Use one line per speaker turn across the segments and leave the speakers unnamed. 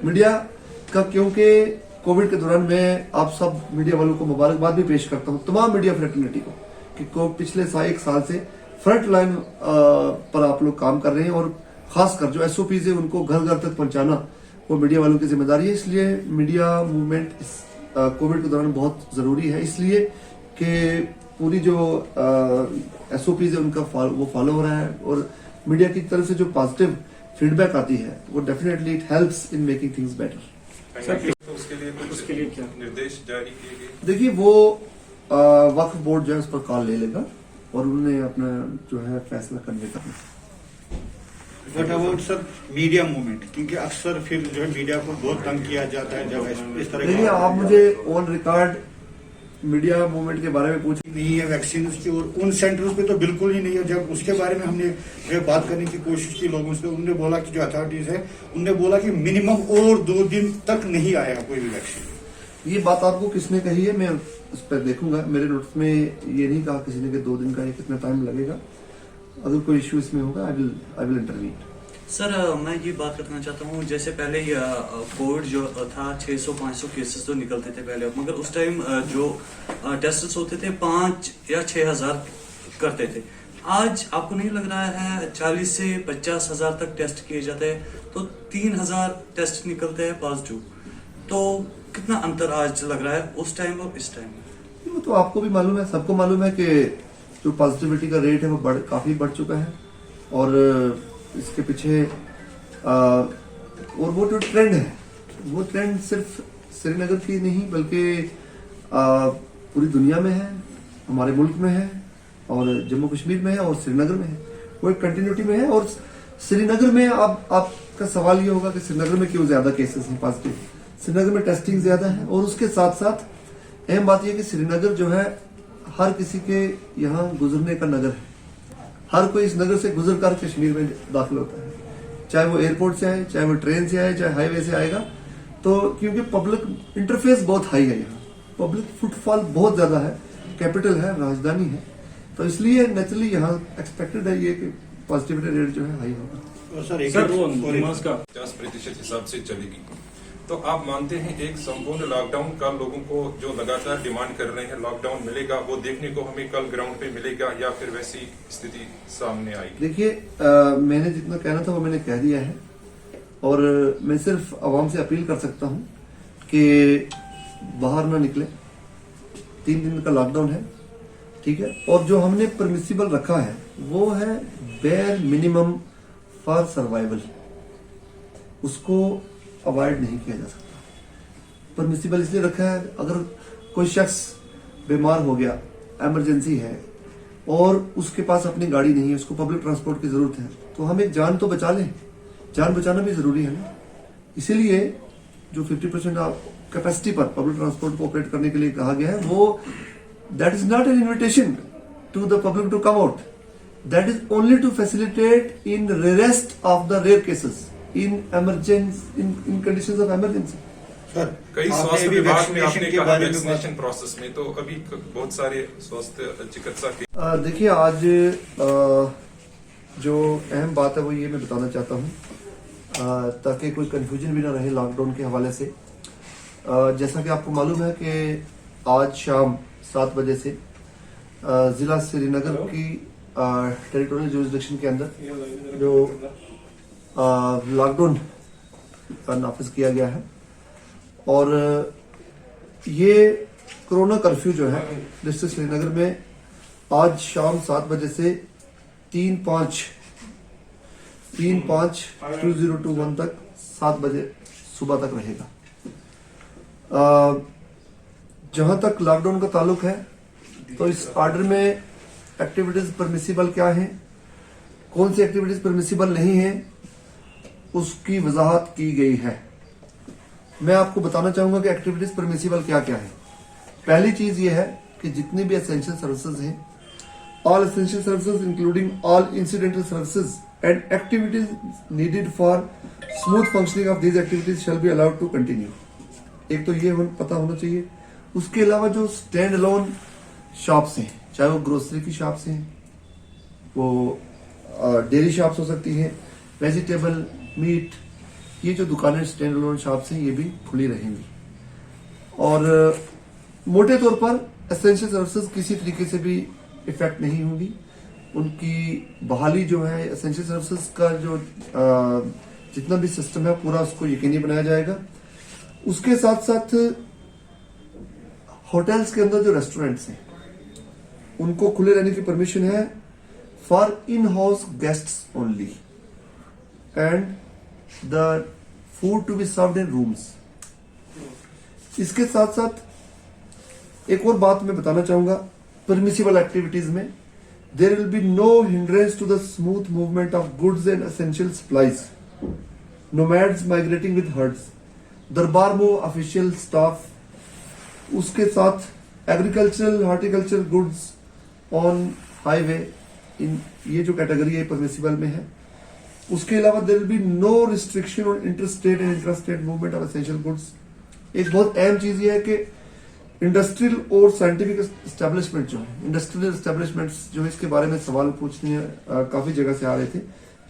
Media का, क्योंकि Covid के दौरान मैं आप सब मीडिया वालों को मुबारकबाद भी पेश करता हूँ, तमाम मीडिया फ्रेटर्निटी को, कि पिछले 1 साल से फ्रंट लाइन पर आप लोग काम कर रहे हैं और खासकर जो एसओपीज है उनको घर घर तक पहुंचाना वो मीडिया वालों की जिम्मेदारी है। इसलिए मीडिया मूवमेंट इस कोविड के दौरान बहुत जरूरी है, इसलिए कि पूरी जो एसओपीज है उनका वो फॉलो हो रहा है और मीडिया की तरफ से जो पॉजिटिव फीडबैक आती है वो definitely it helps in making things better.
तो उसके लिए क्या निर्देश जारी किए गए?
देखिए वो वक्फ बोर्ड जो है उस पर कॉल ले लेगा और उन्होंने अपना जो है फैसला कन्वे करना।
What about sir media movement, क्योंकि अक्सर फिर जो है मीडिया को बहुत तंग किया जाता है जब इस तरह
देखिए आप मुझे ऑन रिकॉर्ड मीडिया मूवमेंट के बारे में पूछ
नहीं है वैक्सीन की, और उन सेंटर्स पे तो बिल्कुल ही नहीं है। जब उसके बारे में हमने जो बात करने की कोशिश की लोगों से, उन्होंने बोला कि जो अथॉरिटीज है उन्होंने बोला कि मिनिमम और 2 दिन तक नहीं आएगा कोई भी वैक्सीन।
ये बात आपको किसने कही है, मैं उस पर देखूंगा। मेरे नोट्स में ये नहीं कहा किसी ने कि 2 दिन का, ये कितना टाइम लगेगा। अगर कोई इश्यू इसमें होगा आई विल इंटरवीन।
सर मैं ये बात करना चाहता हूँ, जैसे पहले कोविड जो था 600-500 केसेस तो निकलते थे पहले, मगर उस टाइम जो टेस्ट होते थे 5 या 6 हजार करते थे। आज आपको नहीं लग रहा है 40 से 50 हजार तक टेस्ट किए जाते हैं, तो 3000 टेस्ट निकलते हैं पॉजिटिव, तो कितना अंतर आज लग रहा है उस टाइम और इस टाइम?
वो तो आपको भी मालूम है, सबको मालूम है कि जो पॉजिटिविटी का रेट है वो काफी बढ़ चुका है और इसके पीछे और वो जो ट्रेंड है वो ट्रेंड सिर्फ श्रीनगर की नहीं बल्कि पूरी दुनिया में है, हमारे मुल्क में है और जम्मू कश्मीर में है और श्रीनगर में है, वो एक कंटिन्यूटी में है। और श्रीनगर में अब आपका सवाल ये होगा कि श्रीनगर में क्यों ज्यादा केसेस हैं पॉजिटिव। श्रीनगर में टेस्टिंग ज्यादा है और उसके साथ साथ अहम बात यह कि श्रीनगर जो है हर किसी के यहाँ गुजरने का नगर है। हर कोई इस नगर से गुजर कर कश्मीर में दाखिल होता है, चाहे वो एयरपोर्ट से आए, चाहे वो ट्रेन से आए, चाहे हाईवे से आएगा। तो क्योंकि पब्लिक इंटरफेस बहुत हाई है, यहाँ पब्लिक फुटफॉल बहुत ज्यादा है, कैपिटल है, राजधानी है, तो इसलिए नेचुरली यहाँ एक्सपेक्टेड है ये कि पॉजिटिविटी रेट जो है हाई होगा।
सर
50% हिसाब से चलेगी, तो आप मानते हैं एक संपूर्ण लॉकडाउन का लोगों को जो लगातार डिमांड कर रहे हैं लॉकडाउन मिलेगा, वो देखने को हमें कल ग्राउंड पे मिलेगा या फिर वैसी स्थिति सामने आएगी?
देखिए मैंने जितना कहना था वो मैंने कह दिया है और मैं सिर्फ आवाम से अपील कर सकता हूं कि बाहर ना निकले। 3 दिन का लॉकडाउन है, ठीक है, और जो हमने परमिसिबल रखा है वो है बेयर मिनिमम फॉर सर्वाइवल, उसको अवॉइड नहीं किया जा सकता। परमिसिबल इसलिए रखा है, अगर कोई शख्स बीमार हो गया, इमरजेंसी है और उसके पास अपनी गाड़ी नहीं है, उसको पब्लिक ट्रांसपोर्ट की जरूरत है, तो हम एक जान तो बचा लें, जान बचाना भी जरूरी है ना। इसीलिए जो 50% कैपेसिटी पर पब्लिक ट्रांसपोर्ट को ऑपरेट करने के लिए कहा गया है, वो that is not an invitation to the public to come out, that is only to facilitate in rest of the rare cases in conditions of emergency।
Sir
कई स्वास्थ्य विभाग में आपने कहा वैक्सीनेशन प्रोसेस में, तो अभी बहुत सारे स्वास्थ्य चिकित्सा के
देखिए आज जो अहम बात है वो ये मैं बताना चाहता हूँ ताकि कोई कंफ्यूजन भी ना रहे लॉकडाउन के हवाले से। जैसा कि आपको मालूम है कि आज शाम 7 बजे से जिला श्रीनगर की टेरिटोरियल जुरिसडिक्शन के अंदर जो लॉकडाउन नाफिज किया गया है और ये कोरोना कर्फ्यू जो है डिस्ट्रिक्ट श्रीनगर में आज शाम 7 बजे से 3/5/2021 तक 7 बजे सुबह तक रहेगा। जहां तक लॉकडाउन का ताल्लुक है तो इस ऑर्डर में एक्टिविटीज परमिसिबल क्या है, कौन सी एक्टिविटीज परमिसिबल नहीं है, उसकी वजाहत की गई है। मैं आपको बताना चाहूंगा कि एक्टिविटीज परमिसिबल क्या क्या है। पहली चीज ये है कि जितनी भी एसेंशियल सर्विसेज हैं, all essential services including all incidental services and activities needed for smooth functioning of these activities shall be allowed to continue. एक तो ये पता होना चाहिए। उसके अलावा जो स्टैंड अलोन शॉप्स हैं, चाहे वो ग्रोसरी की शॉप्स हैं, वो डेयरी शॉप्स हो सकती हैं, वेजिटेबल, मीट, ये जो दुकानें स्टैंड अलोन शॉप्स हैं ये भी खुली रहेंगी। और मोटे तौर पर एसेंशियल सर्विसेज किसी तरीके से भी इफेक्ट नहीं होगी। उनकी बहाली जो है एसेंशियल सर्विसेज का जो जितना भी सिस्टम है पूरा उसको यकीनी बनाया जाएगा। उसके साथ साथ होटल्स के अंदर जो रेस्टोरेंट्स हैं उनको खुले रहने की परमिशन है for in house guests only and the food to be served in rooms. इसके साथ साथ एक और बात मैं बताना चाहूंगा, परमिसिबल एक्टिविटीज में there will be no hindrance to the smooth movement of goods and essential supplies, nomads migrating with herds, Darbar move official staff, उसके साथ agricultural horticulture goods on highway, इन ये जो कैटेगरी है परमिसिबल में है। उसके अलावा there will be no restriction on interstate and intrastate movement of essential goods. एक बहुत अहम चीज ये है कि इंडस्ट्रियल और साइंटिफिक एस्टेब्लिशमेंट जो है, इंडस्ट्रियल एस्टेब्लिशमेंट्स जो है, इसके बारे में सवाल पूछने काफी जगह से आ रहे थे,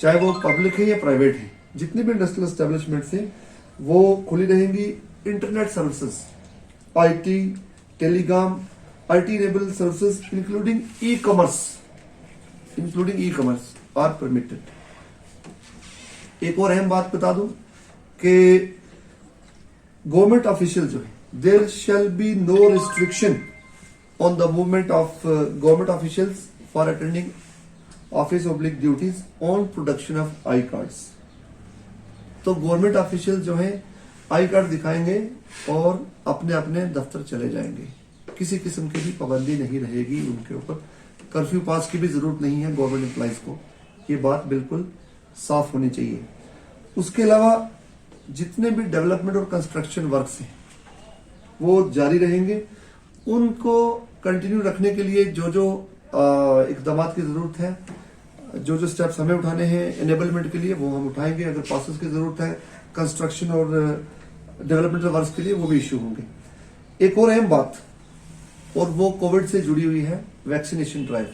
चाहे वो पब्लिक है या प्राइवेट है, जितनी भी इंडस्ट्रियल एस्टेब्लिशमेंट्स है वो खुली रहेंगी। Internet services, IT, telecom, IT enable services including e commerce are permitted. एक और अहम बात बता दूं कि गवर्नमेंट ऑफिशियल जो है, there shall be no restriction on the movement of government officials for attending office oblique duties on production of I cards. तो गवर्नमेंट ऑफिशियल जो है आई कार्ड दिखाएंगे और अपने अपने दफ्तर चले जाएंगे, किसी किस्म की भी पाबंदी नहीं रहेगी उनके ऊपर। कर्फ्यू पास की भी जरूरत नहीं है गवर्नमेंट एम्प्लॉइज को, ये बात बिल्कुल साफ होनी चाहिए। उसके अलावा जितने भी डेवलपमेंट और कंस्ट्रक्शन वर्क्स हैं वो जारी रहेंगे। उनको कंटिन्यू रखने के लिए जो जो इकदाम की जरूरत है, जो जो स्टेप्स हमें उठाने हैं एनेबलमेंट के लिए, वो हम उठाएंगे। अगर पासेस की जरूरत है कंस्ट्रक्शन और डेवलपमेंट वर्क्स के लिए, वो भी इश्यू होंगे। एक और अहम बात, और वो कोविड से जुड़ी हुई है, वैक्सीनेशन ड्राइव।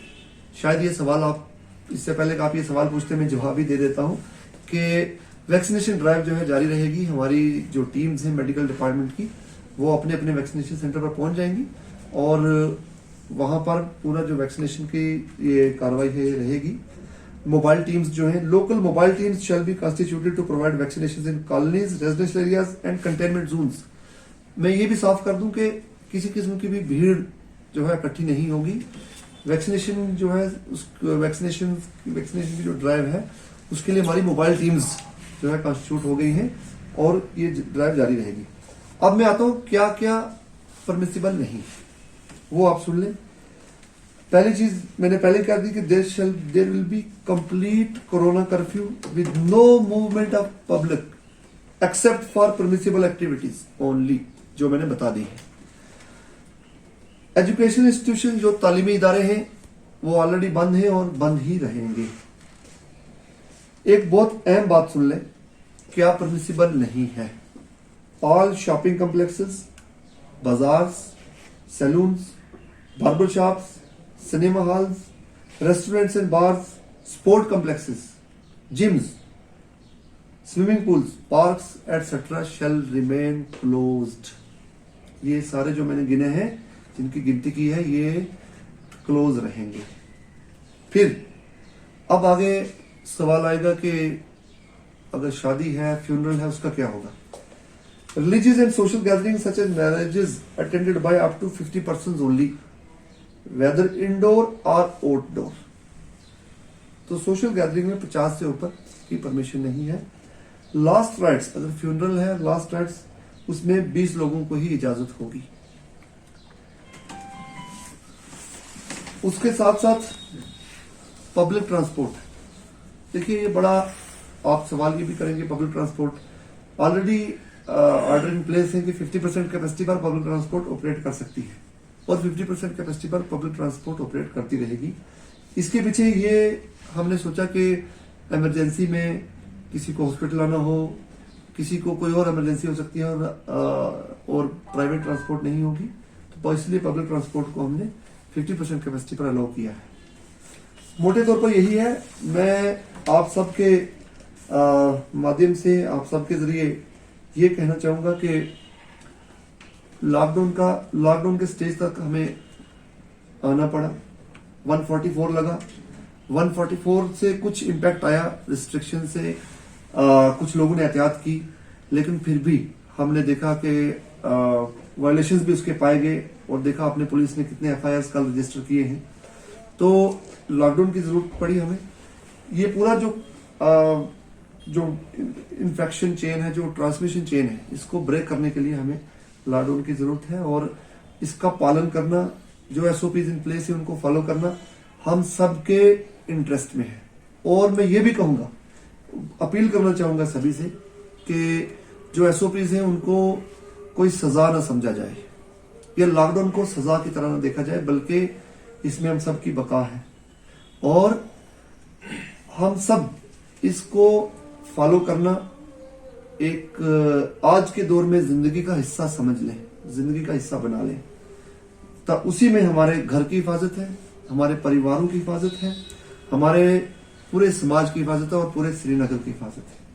शायद ये सवाल आप, इससे पहले कि आप ये सवाल पूछते मैं जवाब भी दे देता हूं कि वैक्सीनेशन ड्राइव जो है जारी रहेगी। हमारी जो टीम्स हैं मेडिकल डिपार्टमेंट की, वो अपने अपने वैक्सीनेशन सेंटर पर पहुंच जाएंगी और वहां पर पूरा जो वैक्सीनेशन की ये कार्रवाई है रहेगी। मोबाइल टीम्स जो हैं, local mobile teams shall be constituted to provide vaccination in colonies, residential areas and containment zones. मैं ये भी साफ कर दूं कि किसी किस्म की भी भीड़ जो है इकट्ठी नहीं होगी। वैक्सीनेशन जो है, उस वैक्सीनेशन की जो ड्राइव है उसके लिए हमारी मोबाइल टीम्स जो है कॉन्स्टिट्यूट हो गई हैं और ये ड्राइव जारी रहेगी। अब मैं आता हूं क्या क्या परमिसिबल नहीं, वो आप सुन लें। पहली चीज मैंने पहले कह दी कि there will be complete corona curfew with no movement of public except for permissible activities only, जो मैंने बता दी है। एजुकेशन इंस्टीट्यूशन जो तालीमी इदारे हैं वो ऑलरेडी बंद हैं और बंद ही रहेंगे। एक बहुत अहम बात सुन लें, क्या परमिसिबल नहीं है। All shopping complexes, bazaars, salons, barber shops, cinema halls, restaurants and bars, sport complexes, gyms, swimming pools, parks etcetera shall remain closed. ये सारे जो मैंने गिने हैं, जिनकी गिनती की है, ये क्लोज रहेंगे। फिर अब आगे सवाल आएगा कि अगर शादी है, फ्यूनरल है, उसका क्या होगा। Religious and social gathering such as marriages attended by up to 50 persons only, whether indoor और आउटडोर। तो सोशल गैदरिंग में 50 से ऊपर की परमिशन नहीं है। लास्ट राइट्स, अगर फ्यूनरल है, लास्ट राइट्स उसमें 20 लोगों को ही इजाजत होगी। उसके साथ साथ पब्लिक ट्रांसपोर्ट, देखिए ये बड़ा आप सवाल ये भी करेंगे। Public transport already order in place है कि 50% कैपेसिटी पर पब्लिक ट्रांसपोर्ट ऑपरेट कर सकती है और 50% कैपेसिटी पर पब्लिक ट्रांसपोर्ट ऑपरेट करती रहेगी। इसके पीछे ये हमने सोचा कि इमरजेंसी में किसी को हॉस्पिटल आना हो, किसी को कोई और इमरजेंसी हो सकती है और प्राइवेट ट्रांसपोर्ट नहीं होगी, तो इसलिए पब्लिक ट्रांसपोर्ट को हमने 50% कैपेसिटी पर अलाउ किया है। मोटे तौर पर यही है। मैं आप सबके माध्यम से आप सबके जरिए ये कहना चाहूंगा कि लॉकडाउन के स्टेज तक हमें आना पड़ा। 144 लगा, 144 से कुछ इम्पैक्ट आया, रिस्ट्रिक्शन से कुछ लोगों ने एहतियात की, लेकिन फिर भी हमने देखा कि वायलेशंस भी उसके पाए गए और देखा अपने पुलिस ने कितने एफआईआर कल रजिस्टर किए हैं। तो लॉकडाउन की जरूरत पड़ी हमें। ये पूरा जो इन्फेक्शन चेन है, जो ट्रांसमिशन चेन है, इसको ब्रेक करने के लिए हमें लॉकडाउन की जरूरत है और इसका पालन करना, जो एसओपीज इन प्लेस है उनको फॉलो करना हम सबके इंटरेस्ट में है। और मैं ये भी कहूंगा, अपील करना चाहूंगा सभी से कि जो एसओपीज हैं उनको कोई सजा ना समझा जाए, या लॉकडाउन को सजा की तरह ना देखा जाए, बल्कि इसमें हम सब की बका है और हम सब इसको फॉलो करना एक आज के दौर में जिंदगी का हिस्सा समझ लें, जिंदगी का हिस्सा बना लें। तो उसी में हमारे घर की हिफाजत है, हमारे परिवारों की हिफाजत है, हमारे पूरे समाज की हिफाजत है और पूरे श्रीनगर की हिफाजत है।